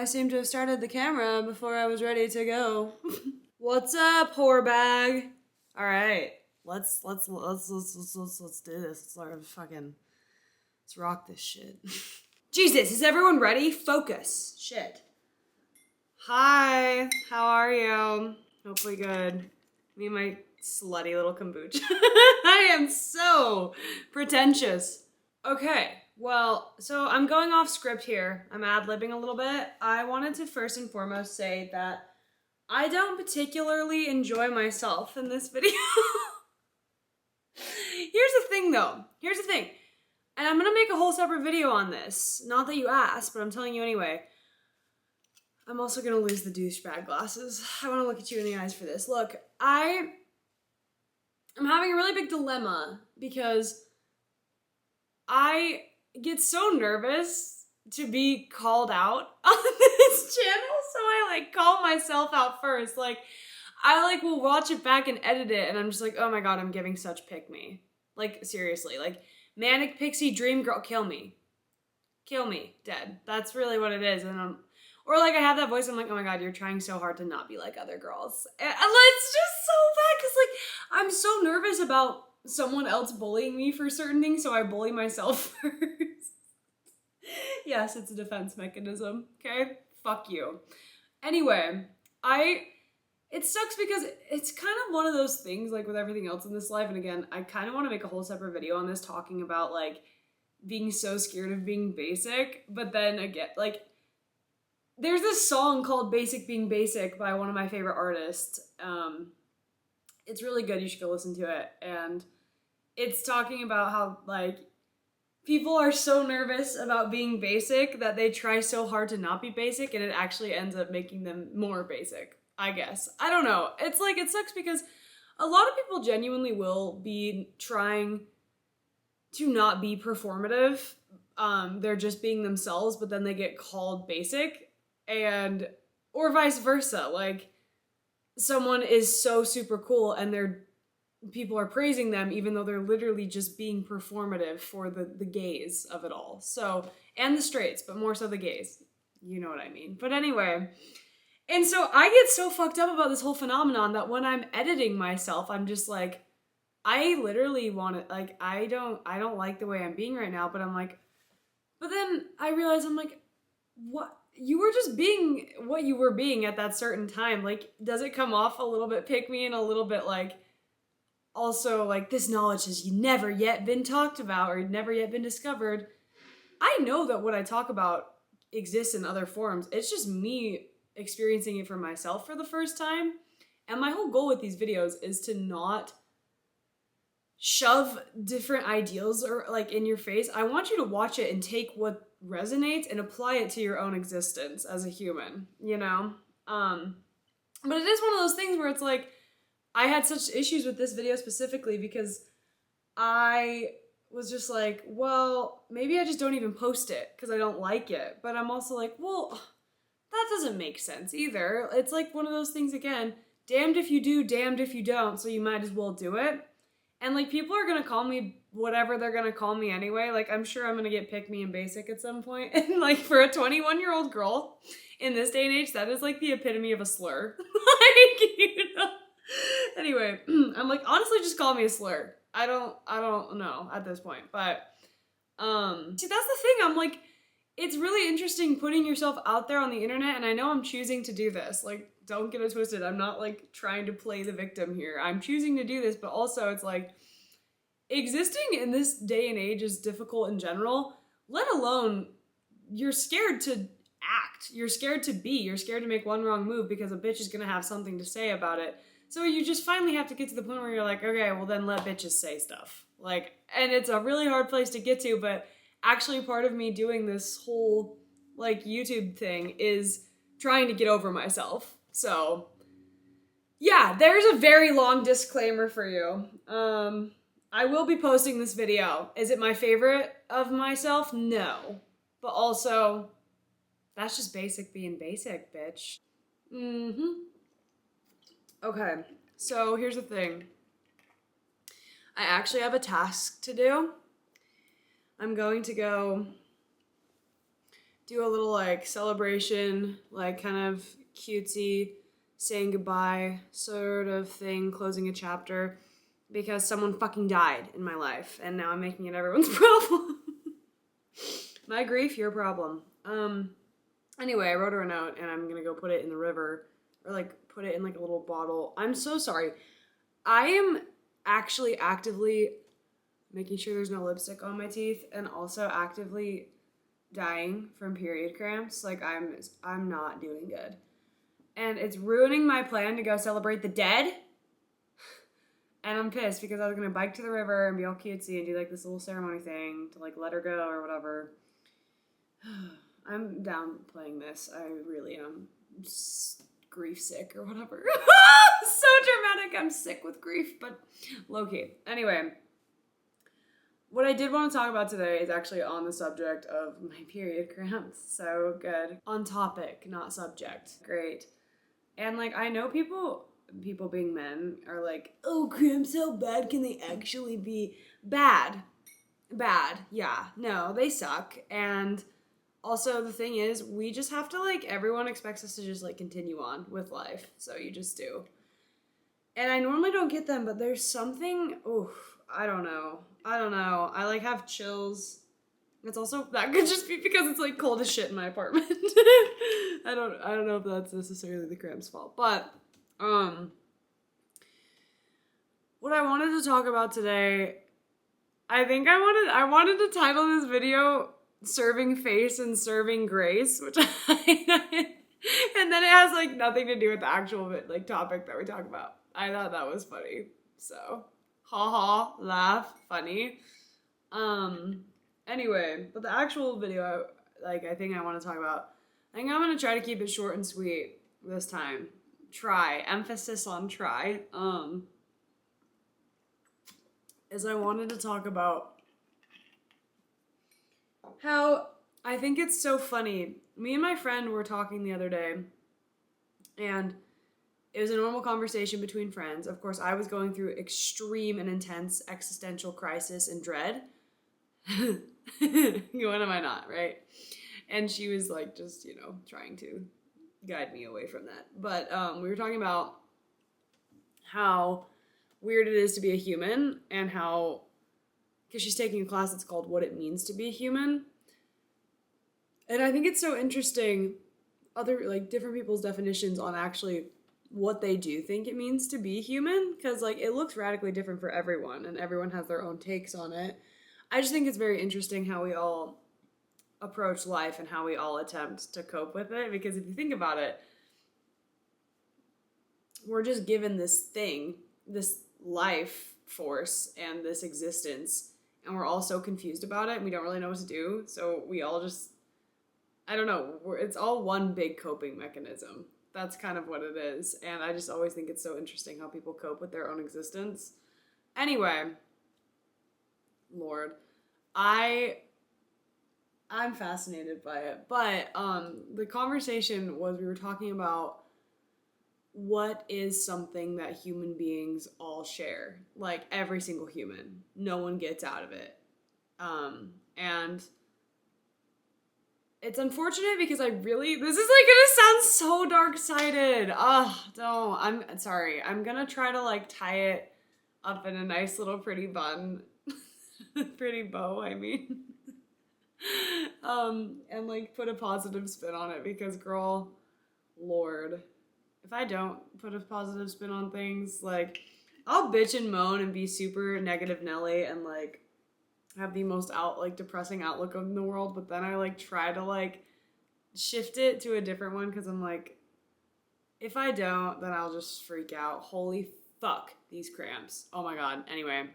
I seem to have started the camera before I was ready to go. What's up, whore bag? All right, let's do this. Let's rock this shit. Jesus, is everyone ready? Focus. Shit. Hi, how are you? Hopefully good. Me and my slutty little kombucha. I am so pretentious. Okay, well, so I'm going off script here. I'm ad-libbing a little bit. I wanted to first and foremost say that I don't particularly enjoy myself in this video. Here's the thing though. Here's the thing. And I'm gonna make a whole separate video on this. Not that you asked, but I'm telling you anyway. I'm also gonna lose the douchebag glasses. I wanna look at you in the eyes for this. Look, I'm having a really big dilemma because I get so nervous to be called out on this channel, so I call myself out first. I will watch it back and edit it, and I'm just like, oh my god, I'm giving such pick me. Seriously, manic pixie dream girl, kill me. Kill me, dead. That's really what it is. And or I have that voice, I'm like, oh my god, you're trying so hard to not be like other girls. And it's just so bad, because I'm so nervous about someone else bullying me for certain things, so I bully myself first. Yes, it's a defense mechanism, okay? Fuck you. Anyway, it sucks because it's kind of one of those things, with everything else in this life, and again, I kind of want to make a whole separate video on this talking about, being so scared of being basic, but then again, there's this song called Basic Being Basic by one of my favorite artists. It's really good, you should go listen to it, and it's talking about how, people are so nervous about being basic that they try so hard to not be basic, and it actually ends up making them more basic, I guess. I don't know. It's it sucks because a lot of people genuinely will be trying to not be performative. They're just being themselves, but then they get called basic, or vice versa. Someone is so super cool and people are praising them even though they're literally just being performative for the gays of it all. So, and the straights, but more so the gays. You know what I mean. But anyway, and so I get so fucked up about this whole phenomenon that when I'm editing myself, I'm just I literally want to, I don't like the way I'm being right now, but but then I realize what? You were just being what you were being at that certain time. Does it come off a little bit pick me and a little bit also this knowledge has never yet been talked about or never yet been discovered? I know that what I talk about exists in other forms. It's just me experiencing it for myself for the first time. And my whole goal with these videos is to not shove different ideals or in your face. I want you to watch it and take what resonates and apply it to your own existence as a human, you know? But it is one of those things where it's I had such issues with this video specifically because I was just well, maybe I just don't even post it because I don't like it. But I'm also well, that doesn't make sense either. It's one of those things again, damned if you do, damned if you don't, so you might as well do it. And people are gonna call me whatever they're gonna call me anyway. I'm sure I'm gonna get pick me and basic at some point. And for a 21-year-old girl in this day and age, that is the epitome of a slur. You know. Anyway, I'm honestly just call me a slur. I don't know at this point. But see, that's the thing. I'm it's really interesting putting yourself out there on the internet, and I know I'm choosing to do this. Don't get it twisted. I'm not trying to play the victim here. I'm choosing to do this, but also it's existing in this day and age is difficult in general, let alone you're scared to act. You're scared to be. You're scared to make one wrong move because a bitch is gonna have something to say about it. So you just finally have to get to the point where you're okay, well then let bitches say stuff. And it's a really hard place to get to, but actually part of me doing this whole YouTube thing is trying to get over myself. So yeah, there's a very long disclaimer for you. I will be posting this video. Is it my favorite of myself? No. But also, that's just basic being basic, bitch. Okay, so here's the thing. I actually have a task to do. I'm going to go do a little like celebration, like kind of cutesy, saying goodbye sort of thing, closing a chapter, because someone fucking died in my life, and now I'm making it everyone's problem. My grief, your problem. Anyway, I wrote her a note, and I'm gonna go put it in the river, or like put it in like a little bottle. I'm so sorry. I am actually actively making sure there's no lipstick on my teeth, and also actively dying from period cramps. Like I'm not doing good. And it's ruining my plan to go celebrate the dead. And I'm pissed because I was gonna bike to the river and be all cutesy and do like this little ceremony thing to like let her go or whatever. I'm down playing this. I really am grief sick or whatever. So dramatic. I'm sick with grief, but low-key. Anyway, what I did want to talk about today is actually on the subject of my period cramps. So good. On topic, not subject. Great. And like, I know people being men are like, oh, cramps, how bad can they actually be? Bad. Yeah. No, they suck. And also the thing is, we just have to like, everyone expects us to just like continue on with life. So you just do. And I normally don't get them, but there's something, I don't know. I like have chills. It's also, that could just be because it's like cold as shit in my apartment. I don't know if that's necessarily the cramps' fault, but what I wanted to talk about today, I think I wanted to title this video Serving Face and Serving Grace, which and then it has like nothing to do with the actual like topic that we talk about. I thought that was funny. So, ha, laugh, funny. Anyway, but the actual video, I think I want to talk about, I think I'm going to try to keep it short and sweet this time. Try. Emphasis on try. Is I wanted to talk about how I think it's so funny. Me and my friend were talking the other day, and it was a normal conversation between friends. Of course, I was going through extreme and intense existential crisis and dread. When am I not, right? And she was like just, trying to guide me away from that. But we were talking about how weird it is to be a human, and how, because she's taking a class that's called What It Means to Be a Human. And I think it's so interesting, other like different people's definitions on actually what they do think it means to be human, because like it looks radically different for everyone, and everyone has their own takes on it. I just think it's very interesting how we all approach life and how we all attempt to cope with it, because if you think about it, we're just given this thing, this life force and this existence, and we're all so confused about it and we don't really know what to do, so we all just, I don't know, it's all one big coping mechanism. That's kind of what it is, and I just always think it's so interesting how people cope with their own existence. Anyway, Lord, I'm fascinated by it, but the conversation was, we were talking about what is something that human beings all share, like every single human, no one gets out of it, and it's unfortunate because this is like gonna sound so dark-sided. I'm sorry. I'm gonna try to like tie it up in a nice little pretty bun. Pretty bow, I mean. And like put a positive spin on it, because girl, Lord, if I don't put a positive spin on things, like I'll bitch and moan and be super negative Nelly and like have the most depressing outlook in the world, but then I like try to like shift it to a different one, because I'm like, if I don't, then I'll just freak out. Holy fuck, these cramps. Oh my god. Anyway,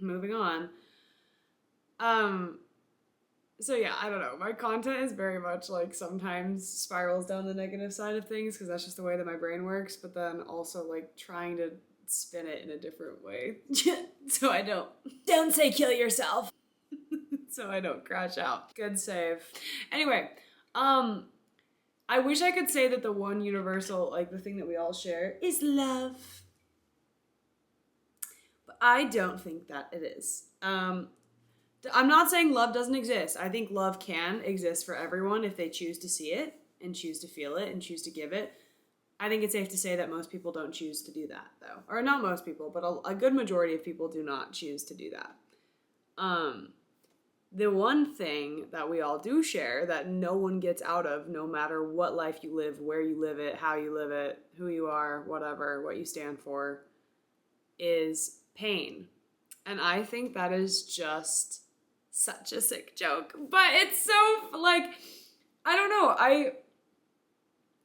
moving on. So yeah, I don't know. My content is very much like sometimes spirals down the negative side of things, because that's just the way that my brain works, but then also like trying to spin it in a different way so I don't say kill yourself. So I don't crash out. Good save. Anyway, I wish I could say that the one universal, like the thing that we all share is love, but I don't think that it is. I'm not saying love doesn't exist. I think love can exist for everyone if they choose to see it and choose to feel it and choose to give it. I think it's safe to say that most people don't choose to do that, though. Or not most people, but a good majority of people do not choose to do that. The one thing that we all do share that no one gets out of, no matter what life you live, where you live it, how you live it, who you are, whatever, what you stand for, is pain. And I think that is just such a sick joke. But it's so, like, I don't know.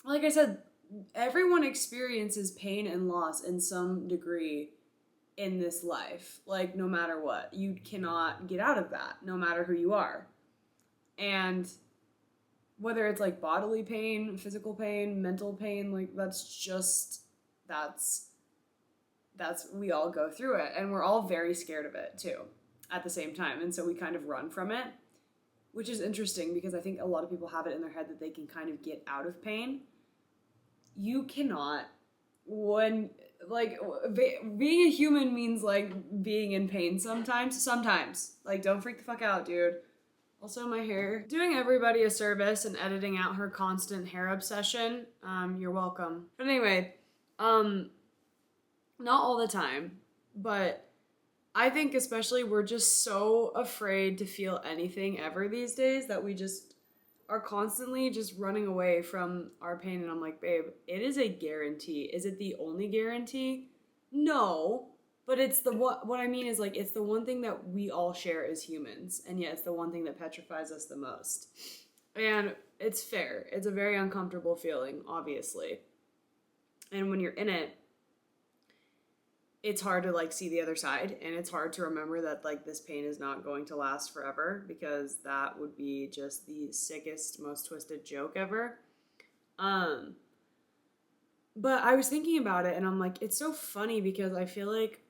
Like I said, everyone experiences pain and loss in some degree in this life. Like, no matter what. You cannot get out of that, no matter who you are. And whether it's like bodily pain, physical pain, mental pain, like that's we all go through it, and we're all very scared of it too at the same time, and so we kind of run from it, which is interesting because I think a lot of people have it in their head that they can kind of get out of pain. You cannot. When, like, being a human means like being in pain sometimes, like, don't freak the fuck out, dude. Also, my hair. Doing everybody a service and editing out her constant hair obsession. You're welcome. But anyway, not all the time, but I think especially we're just so afraid to feel anything ever these days that we just are constantly just running away from our pain. And I'm like, babe, it is a guarantee. Is it the only guarantee? No, but it's the what I mean is, like, it's the one thing that we all share as humans, and yet it's the one thing that petrifies us the most. And it's fair. It's a very uncomfortable feeling, obviously. And when you're in it, it's hard to, like, see the other side, and it's hard to remember that, like, this pain is not going to last forever, because that would be just the sickest, most twisted joke ever. But I was thinking about it, and I'm like, it's so funny because I feel like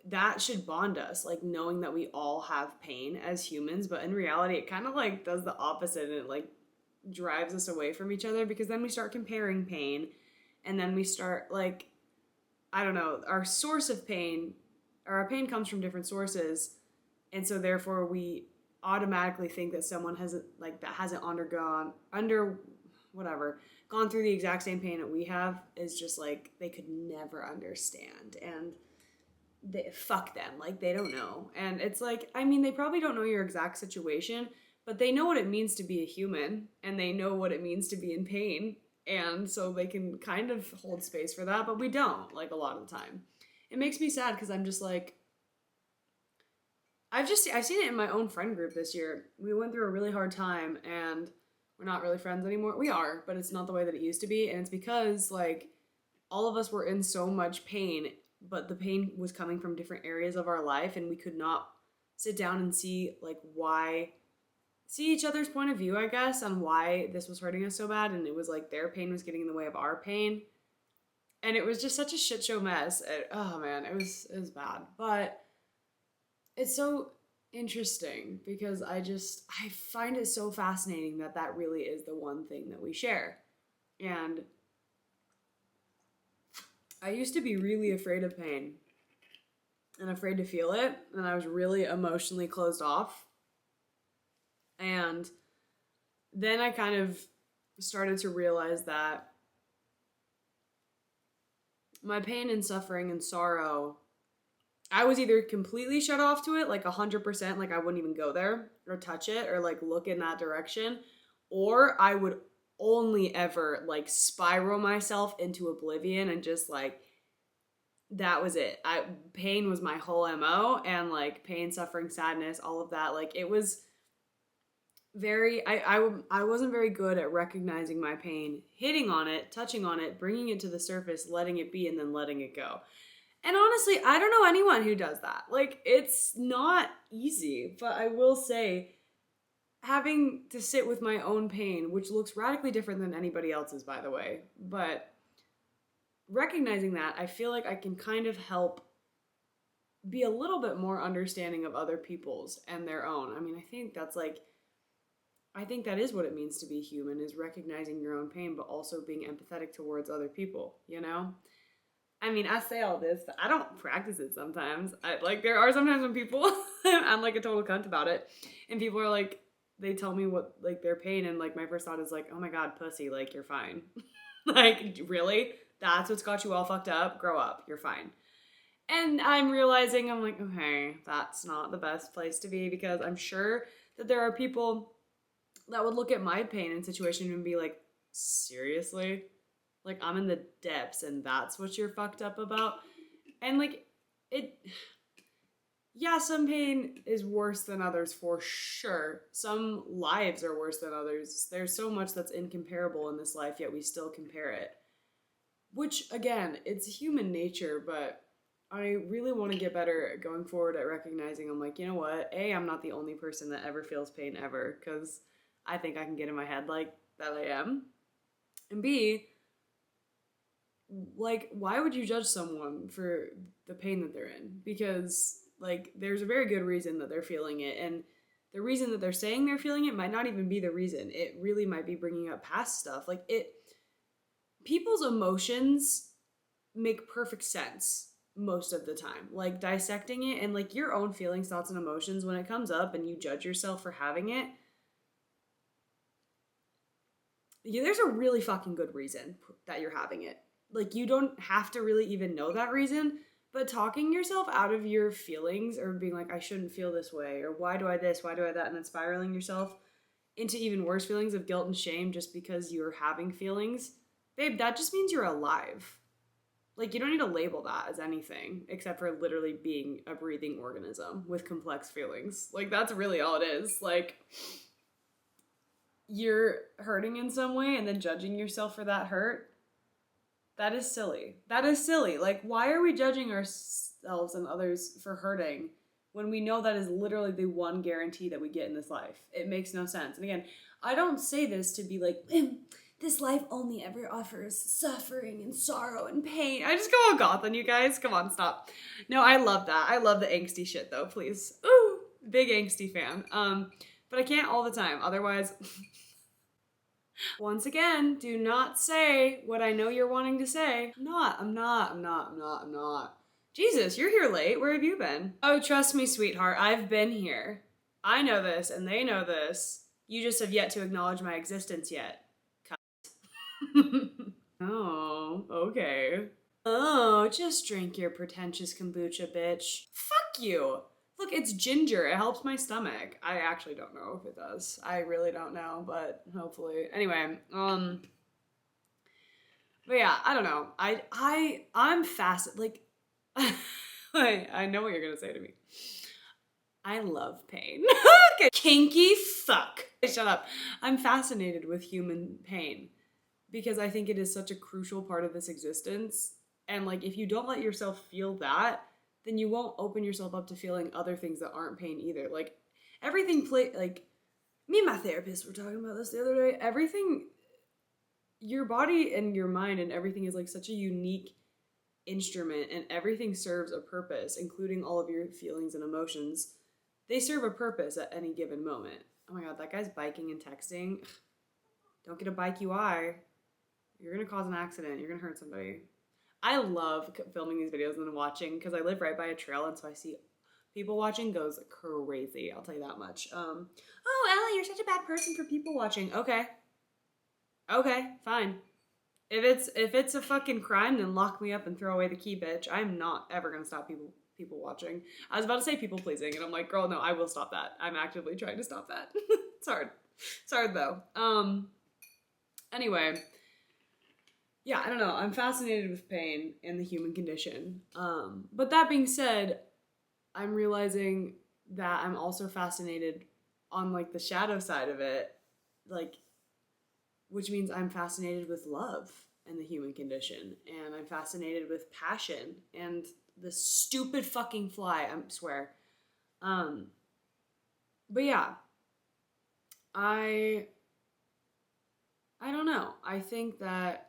that should bond us, like, knowing that we all have pain as humans, but in reality, it kind of, like, does the opposite, and it, like, drives us away from each other, because then we start comparing pain, and then we start, like, I don't know, our source of pain, or our pain comes from different sources, and so therefore we automatically think that someone hasn't gone through the exact same pain that we have, is just like, they could never understand, and fuck them, like, they don't know. And it's like, I mean, they probably don't know your exact situation, but they know what it means to be a human, and they know what it means to be in pain. And so they can kind of hold space for that, but we don't, like, a lot of the time. It makes me sad because I'm just like, I've seen it in my own friend group this year. We went through a really hard time, and we're not really friends anymore. We are, but it's not the way that it used to be. And it's because, like, all of us were in so much pain, but the pain was coming from different areas of our life, and we could not sit down and see, like, see each other's point of view, I guess, on why this was hurting us so bad. And it was like their pain was getting in the way of our pain. And it was just such a shit show mess. Oh man, it was bad. But it's so interesting because I find it so fascinating that really is the one thing that we share. And I used to be really afraid of pain and afraid to feel it. And I was really emotionally closed off. And then I kind of started to realize that my pain and suffering and sorrow, I was either completely shut off to it, like 100%, like I wouldn't even go there or touch it or, like, look in that direction, or I would only ever, like, spiral myself into oblivion and just, like, that was it. Pain was my whole MO, and, like, pain, suffering, sadness, all of that, like, it was I wasn't very good at recognizing my pain, hitting on it, touching on it, bringing it to the surface, letting it be, and then letting it go. And honestly, I don't know anyone who does that. Like, it's not easy, but I will say, having to sit with my own pain, which looks radically different than anybody else's, by the way, but recognizing that, I feel like I can kind of help be a little bit more understanding of other people's and their own. I mean, I think that is what it means to be human, is recognizing your own pain, but also being empathetic towards other people, you know? I mean, I say all this, but I don't practice it sometimes. There are sometimes when people, I'm like a total cunt about it, and people are like, they tell me what, like, their pain, and like, my first thought is like, oh my god, pussy, like, you're fine. Like, really? That's what's got you all fucked up? Grow up, you're fine. And I'm realizing, I'm like, okay, that's not the best place to be, because I'm sure that there are people that would look at my pain and situation and be like, seriously? Like, I'm in the depths and that's what you're fucked up about? And like, yeah, some pain is worse than others for sure. Some lives are worse than others. There's so much that's incomparable in this life, yet we still compare it. Which, again, it's human nature, but I really want to get better at going forward at recognizing, I'm like, you know what? A, I'm not the only person that ever feels pain ever, because I think I can get in my head like that I am. And B, like, why would you judge someone for the pain that they're in? Because, like, there's a very good reason that they're feeling it, and the reason that they're saying they're feeling it might not even be the reason. It really might be bringing up past stuff. Like, people's emotions make perfect sense most of the time. Like, dissecting it and, like, your own feelings, thoughts, and emotions, when it comes up and you judge yourself for having it, yeah, there's a really fucking good reason that you're having it. Like, you don't have to really even know that reason, but talking yourself out of your feelings, or being like, I shouldn't feel this way, or why do I this, why do I that, and then spiraling yourself into even worse feelings of guilt and shame just because you're having feelings, babe, that just means you're alive. Like, you don't need to label that as anything except for literally being a breathing organism with complex feelings. Like, that's really all it is. Like, you're hurting in some way and then judging yourself for that hurt. That is silly. That is silly. Like, why are we judging ourselves and others for hurting when we know that is literally the one guarantee that we get in this life? It makes no sense. And again, I don't say this to be like, this life only ever offers suffering and sorrow and pain. I just go all goth on you guys. Come on, stop. No, I love that. I love the angsty shit though, please. Ooh, big angsty fan. But I can't all the time. Otherwise, once again, do not say what I know you're wanting to say. I'm not. Jesus, you're here late. Where have you been? Oh, trust me, sweetheart. I've been here. I know this, and they know this. You just have yet to acknowledge my existence yet. Oh, okay. Oh, just drink your pretentious kombucha, bitch. Fuck you. Look, it's ginger. It helps my stomach. I actually don't know if it does. I really don't know, but hopefully. Anyway, but yeah, I don't know. I'm fascinated. Like, I know what you're gonna say to me. I love pain. Okay. Kinky fuck. Shut up. I'm fascinated with human pain because I think it is such a crucial part of this existence. And like, if you don't let yourself feel that, then you won't open yourself up to feeling other things that aren't pain either. Like, everything like, me and my therapist were talking about this the other day. Everything, your body and your mind and everything is like such a unique instrument, and everything serves a purpose, including all of your feelings and emotions. They serve a purpose at any given moment. Oh my god, that guy's biking and texting. Don't get a bike UI. You're gonna cause an accident. You're gonna hurt somebody. I love filming these videos and then watching, because I live right by a trail, and so I see people watching goes crazy. I'll tell you that much. Oh, Ella, you're such a bad person for people watching. Okay, fine. If it's a fucking crime, then lock me up and throw away the key, bitch. I'm not ever gonna stop people watching. I was about to say people pleasing, and I'm like, girl, no, I will stop that. I'm actively trying to stop that. It's hard. It's hard though. Anyway. Yeah, I don't know. I'm fascinated with pain and the human condition. But that being said, I'm realizing that I'm also fascinated on like the shadow side of it, like, which means I'm fascinated with love and the human condition, and I'm fascinated with passion and the stupid fucking fly, I swear. But yeah, I don't know. I think that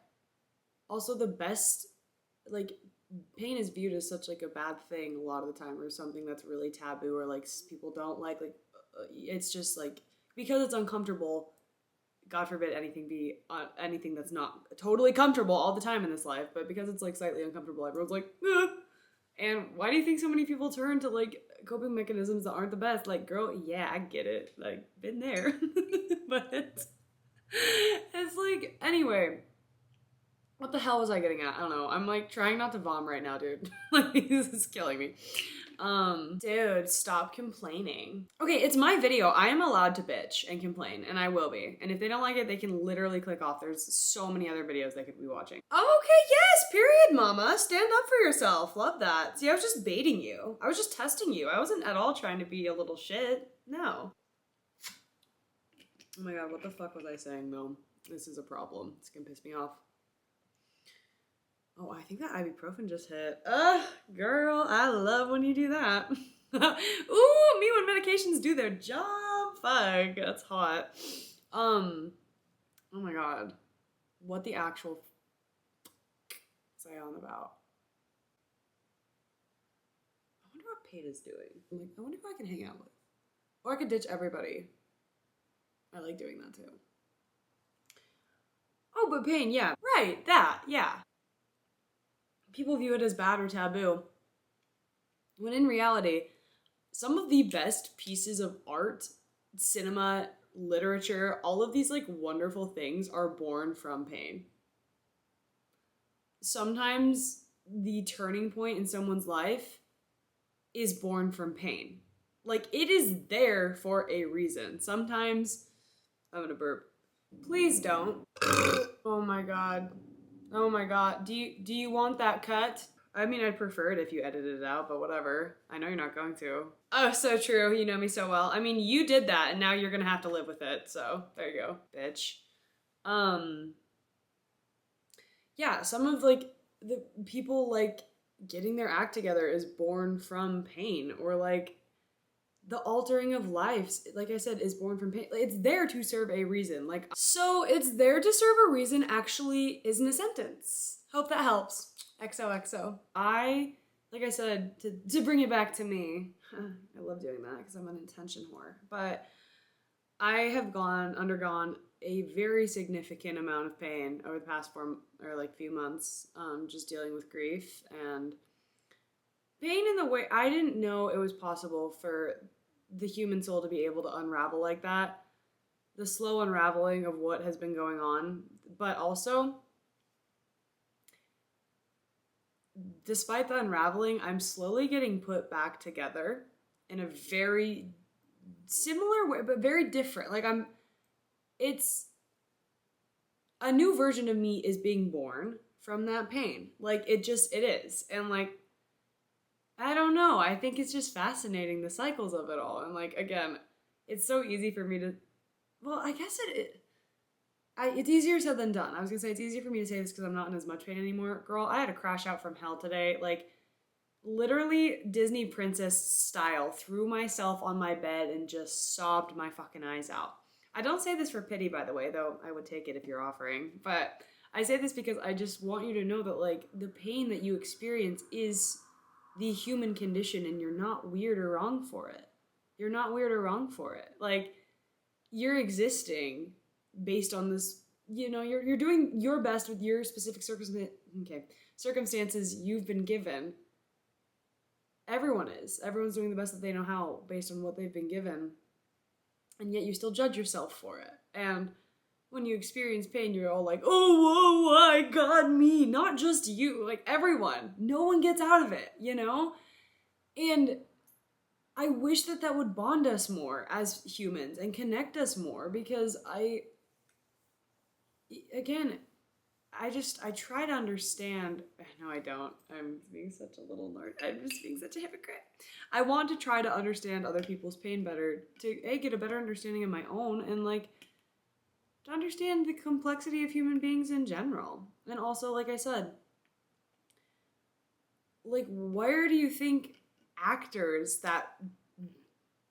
also the best, like, pain is viewed as such like a bad thing a lot of the time, or something that's really taboo, or like people don't like it's just like, because it's uncomfortable, God forbid anything be anything that's not totally comfortable all the time in this life, but because it's like slightly uncomfortable, everyone's like, ugh. And why do you think so many people turn to like coping mechanisms that aren't the best? Like, girl, yeah, I get it. Like, been there. But it's like, anyway, what the hell was I getting at? I don't know. I'm like trying not to vom right now, dude. Like, this is killing me. Dude, stop complaining. Okay, it's my video. I am allowed to bitch and complain, and I will be. And if they don't like it, they can literally click off. There's so many other videos they could be watching. Oh, okay, yes, period, mama. Stand up for yourself. Love that. See, I was just baiting you. I was just testing you. I wasn't at all trying to be a little shit. No. Oh my god, what the fuck was I saying, though? This is a problem. It's gonna piss me off. Oh, I think that ibuprofen just hit. Ugh, girl, I love when you do that. Ooh, me when medications do their job. Fuck, that's hot. Oh my god. What the actual was I on about? I wonder what Paige is doing. Like, I wonder who I can hang out with. Or I could ditch everybody. I like doing that too. Oh, but pain, yeah. Right, that, yeah. People view it as bad or taboo. When in reality, some of the best pieces of art, cinema, literature, all of these like wonderful things are born from pain. Sometimes the turning point in someone's life is born from pain. Like, it is there for a reason. Sometimes, I'm gonna burp. Please don't. Oh my god. Oh my god. Do you want that cut? I mean, I'd prefer it if you edited it out, but whatever. I know you're not going to. Oh, so true. You know me so well. I mean, you did that, and now you're gonna have to live with it. So, there you go, bitch. Yeah, some of, like, the people, like, getting their act together is born from pain, or, like, the altering of lives, like I said, is born from pain. It's there to serve a reason. Like, so it's there to serve a reason actually isn't a sentence. Hope that helps. XOXO. Like I said, to bring it back to me, I love doing that because I'm an intention whore, but I have undergone a very significant amount of pain over the past few months, just dealing with grief and pain in the way I didn't know it was possible for the human soul to be able to unravel like that. The slow unraveling of what has been going on, but also, despite the unraveling, I'm slowly getting put back together in a very similar way, but very different. Like, it's a new version of me is being born from that pain. Like, it is. And, like, I don't know. I think it's just fascinating, the cycles of it all. And, like, again, it's so easy for me to, well, I guess it's easier said than done. I was gonna say it's easier for me to say this because I'm not in as much pain anymore. Girl, I had a crash out from hell today. Like, literally Disney princess style, threw myself on my bed and just sobbed my fucking eyes out. I don't say this for pity, by the way, though I would take it if you're offering. But I say this because I just want you to know that, like, the pain that you experience is the human condition, and you're not weird or wrong for it. You're not weird or wrong for it. Like, you're existing based on this, you know, you're doing your best with your specific circumstances you've been given. Everyone is. Everyone's doing the best that they know how based on what they've been given. And yet you still judge yourself for it. And when you experience pain, you're all like, oh, whoa, my God, me. Not just you, like everyone. No one gets out of it, you know? And I wish that would bond us more as humans and connect us more, because I try to understand. No, I don't. I'm being such a little nerd. I'm just being such a hypocrite. I want to try to understand other people's pain better, to get a better understanding of my own, and like to understand the complexity of human beings in general. And also, like I said, like, where do you think actors that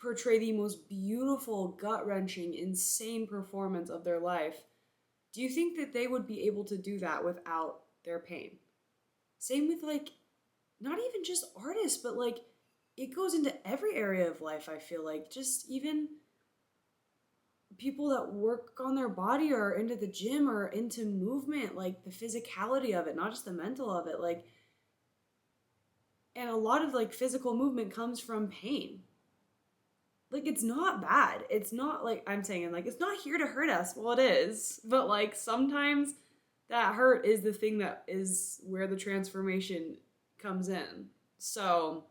portray the most beautiful, gut-wrenching, insane performance of their life, do you think that they would be able to do that without their pain? Same with, like, not even just artists, but, like, it goes into every area of life, I feel like. Just even people that work on their body or into the gym or into movement, like the physicality of it, not just the mental of it. Like, and a lot of like physical movement comes from pain. Like, it's not bad. It's not like I'm saying, like, it's not here to hurt us. Well, it is. But like sometimes that hurt is the thing that is where the transformation comes in. So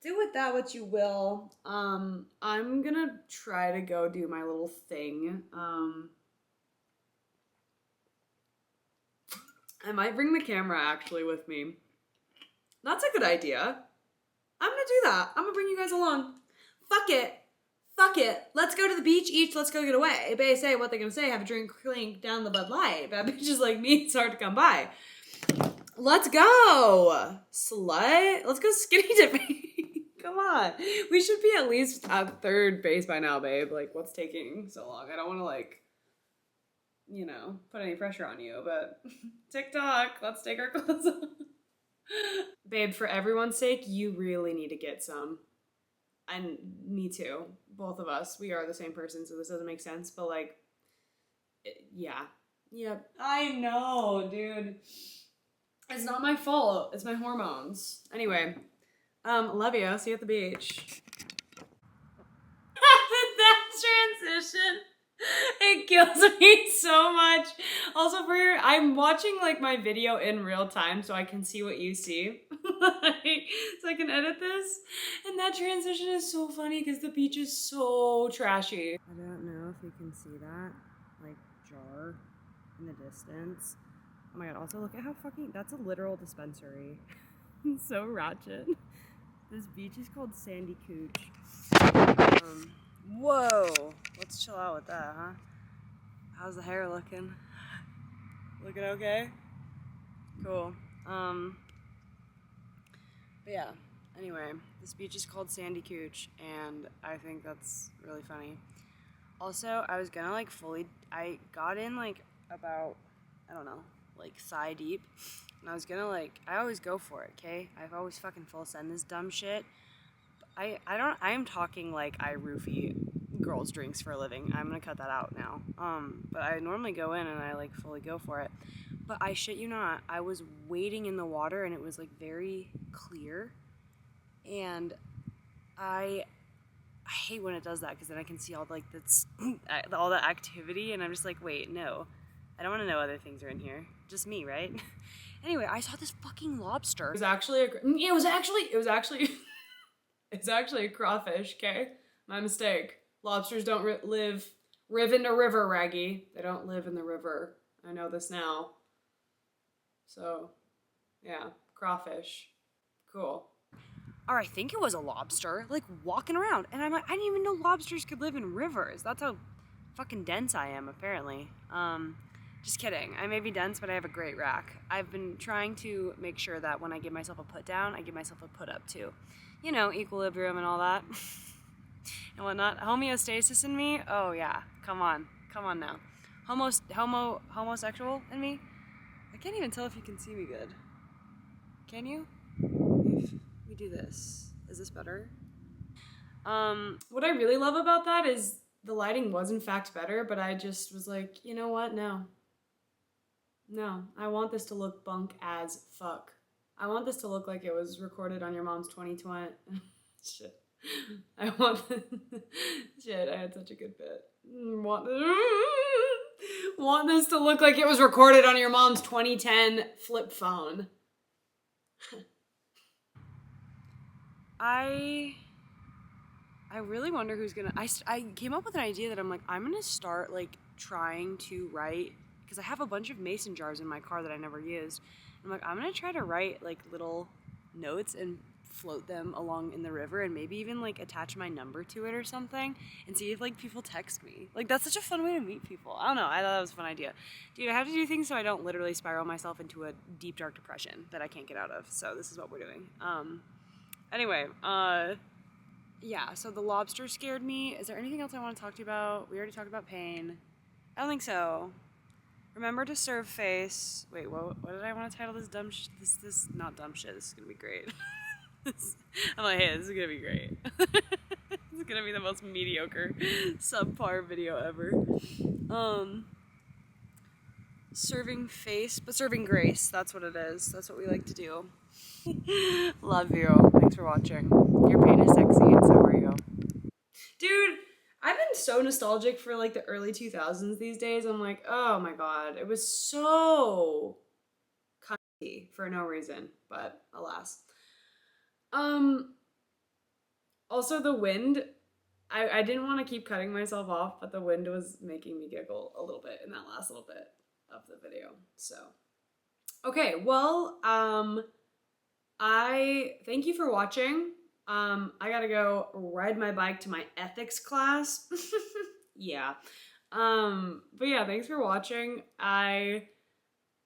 do with that what you will. I'm gonna try to go do my little thing. I might bring the camera actually with me. That's a good idea. I'm gonna do that. I'm gonna bring you guys along. Fuck it. Fuck it. Let's go to the beach each. Let's go get away. They say what they're gonna say. Have a drink, clink down the Bud Light. Bad bitches like me, it's hard to come by. Let's go, slut. Let's go skinny dipping. Come on. We should be at least at third base by now, babe. Like, what's taking so long? I don't want to, like, you know, put any pressure on you, but TikTok, let's take our clothes off. Babe, for everyone's sake, you really need to get some. And me too. Both of us. We are the same person, so this doesn't make sense, but, like, yeah. Yep. I know, dude. It's not my fault. It's my hormones. Anyway, love you. See you at the beach. That transition, it kills me so much. Also, I'm watching like my video in real time so I can see what you see. So I can edit this. And that transition is so funny because the beach is so trashy. I don't know if you can see that, like, jar in the distance. Oh my god, also look at how fucking, that's a literal dispensary. It's so ratchet. This beach is called Sandy Cooch. Whoa, let's chill out with that, huh? How's the hair looking? Looking okay? Cool. But yeah, anyway, this beach is called Sandy Cooch, and I think that's really funny. Also, I was gonna like I got in like about, I don't know, like thigh deep, and I was gonna like, I always go for it, okay? I've always fucking full send this dumb shit. I am talking like I roofie girls' drinks for a living. I'm gonna cut that out now. But I normally go in and I like fully go for it. But I shit you not, I was wading in the water and it was like very clear, and I hate when it does that because then I can see all like that's all the activity, and I'm just like, wait, no, I don't want to know other things are in here. Just me, right? Anyway, I saw this fucking lobster. It was actually a crawfish. Okay, my mistake. Lobsters don't live in a river, Raggy. They don't live in the river. I know this now. So, yeah, crawfish. Cool. Or I think it was a lobster, like, walking around. And I'm like, I didn't even know lobsters could live in rivers. That's how fucking dense I am, apparently. Just kidding. I may be dense, but I have a great rack. I've been trying to make sure that when I give myself a put down, I give myself a put up too. You know, equilibrium and all that. And whatnot. Homeostasis in me? Oh yeah. Come on now. Homosexual in me? I can't even tell if you can see me good. Can you? If we do this, is this better? What I really love about that is the lighting was in fact better, but I just was like, you know what? No, I want this to look bunk as fuck. I want this to look like it was recorded on your mom's 2020. Shit. Shit, I had such a good bit. Want this to look like it was recorded on your mom's 2010 flip phone. I really wonder who's gonna, I came up with an idea that I'm like, I'm gonna start like trying to write, because I have a bunch of mason jars in my car that I never used. I'm like, I'm gonna try to write like little notes and float them along in the river, and maybe even like attach my number to it or something, and see if like people text me. Like, that's such a fun way to meet people. I don't know, I thought that was a fun idea. Dude, I have to do things so I don't literally spiral myself into a deep dark depression that I can't get out of. So this is what we're doing. Anyway, yeah, so the lobster scared me. Is there anything else I want to talk to you about? We already talked about pain. I don't think so. Remember to serve face. Wait, what did I want to title this dumb this not dumb shit. This is gonna be great. I'm like, hey, this is gonna be great. This is gonna be the most mediocre, subpar video ever. Serving face, but serving grace. That's what it is. That's what we like to do. Love you. Thanks for watching. Your pain is sexy, and so are you. Dude, I've been so nostalgic for like the early 2000s these days. I'm like, oh my god, it was so cunty for no reason, but alas. Also the wind, I didn't want to keep cutting myself off, but the wind was making me giggle a little bit in that last little bit of the video. So, okay, well, I thank you for watching. I gotta go ride my bike to my ethics class. Yeah. But yeah, thanks for watching. I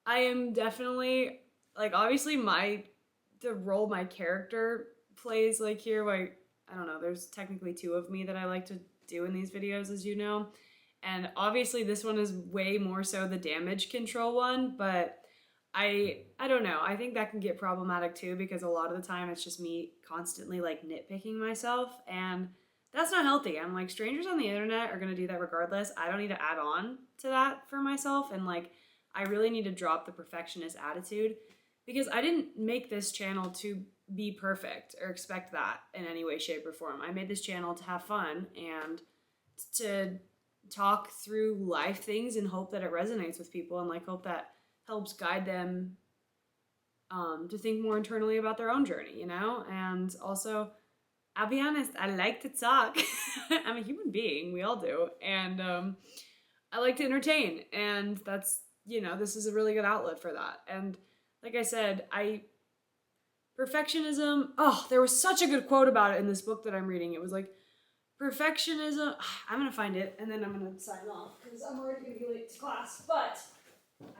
am definitely, like, obviously the role my character plays, like, here, like, I don't know, there's technically two of me that I like to do in these videos, as you know. And obviously this one is way more so the damage control one, but I don't know. I think that can get problematic too, because a lot of the time it's just me constantly like nitpicking myself, and that's not healthy. I'm like, strangers on the internet are gonna do that regardless. I don't need to add on to that for myself, and like, I really need to drop the perfectionist attitude, because I didn't make this channel to be perfect or expect that in any way, shape, or form. I made this channel to have fun and to talk through life things and hope that it resonates with people, and like hope that helps guide them to think more internally about their own journey, you know? And also, I'll be honest, I like to talk. I'm a human being, we all do. And I like to entertain, and that's, you know, this is a really good outlet for that. And like I said, perfectionism, oh, there was such a good quote about it in this book that I'm reading. It was like, perfectionism, I'm gonna find it and then I'm gonna sign off because I'm already gonna be late to class, but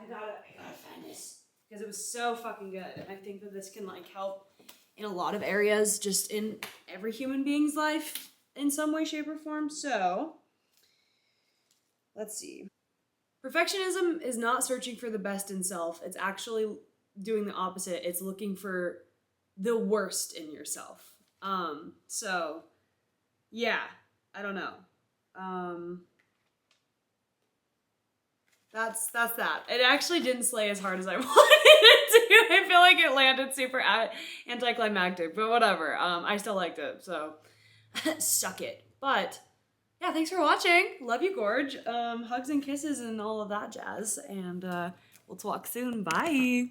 I gotta find this because it was so fucking good. And I think that this can like help in a lot of areas, just in every human being's life in some way, shape, or form. So let's see. Perfectionism is not searching for the best in self. It's actually doing the opposite. It's looking for the worst in yourself. So yeah, I don't know. That's that. It actually didn't slay as hard as I wanted it to. I feel like it landed super anticlimactic, but whatever. I still liked it, so suck it. But yeah, thanks for watching. Love you, Gorge. Hugs and kisses and all of that jazz. And we'll talk soon. Bye.